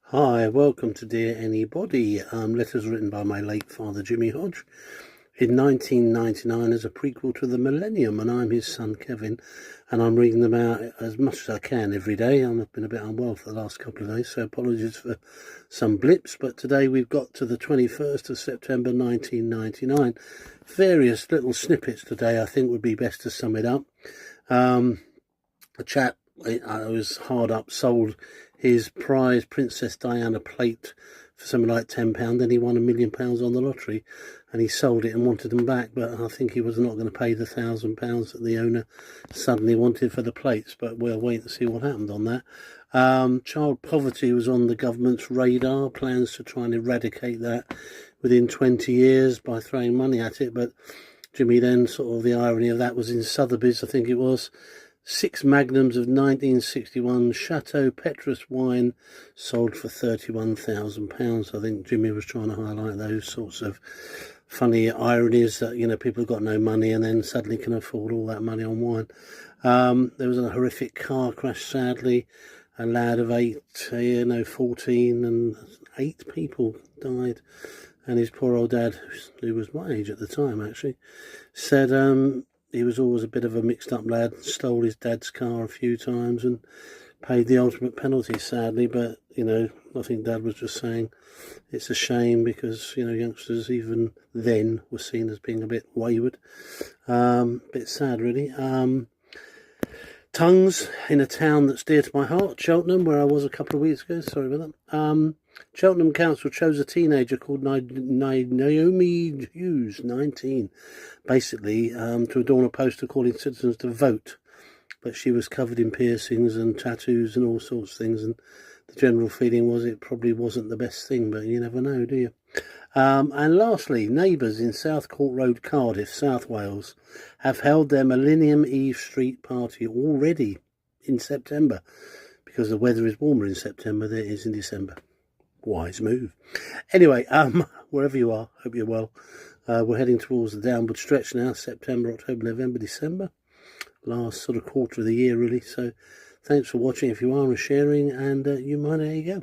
Hi, welcome to Dear Anybody, letters written by my late father Jimmy Hodge in 1999 as a prequel to the Millennium, and I'm his son Kevin, and I'm reading them out as much as I can every day. I've been a bit unwell for the last couple of days, so apologies for some blips, but today we've got to the 21st of September 1999. Various little snippets today I think would be best to sum it up. A chap, I was hard up, sold his prize Princess Diana plate for something like £10, then he won £1 million on the lottery, and he sold it and wanted them back, but I think he was not going to pay the £1,000 that the owner suddenly wanted for the plates, but we'll wait and see what happened on that. Child poverty was on the government's radar, plans to try and eradicate that within 20 years by throwing money at it, but Jimmy then, sort of the irony of that was in Sotheby's, I think it was, 6 magnums of 1961 Chateau Petrus wine sold for £31,000. I think Jimmy was trying to highlight those sorts of funny ironies that, you know, people have got no money and then suddenly can afford all that money on wine. There was a horrific car crash, sadly. A lad of 14, and 8 people died. And his poor old dad, who was my age at the time actually, said he was always a bit of a mixed up lad, stole his dad's car a few times and paid the ultimate penalty, sadly. But, you know, I think Dad was just saying it's a shame because, you know, youngsters even then were seen as being a bit wayward. Bit sad, really. Tongues in a town that's dear to my heart, Cheltenham, where I was a couple of weeks ago. Sorry about that. Cheltenham Council chose a teenager called Naomi Hughes, 19, basically to adorn a poster calling citizens to vote. But she was covered in piercings and tattoos and all sorts of things, and the general feeling was it probably wasn't the best thing, but you never know, do you? And lastly, neighbours in South Court Road, Cardiff, South Wales, have held their Millennium Eve street party already in September, because the weather is warmer in September than it is in December. Wise move. Anyway, wherever you are, hope you're well. We're heading towards the downward stretch now, September, October, November, December. Last sort of quarter of the year, really. So thanks for watching if you are and sharing, and there you go.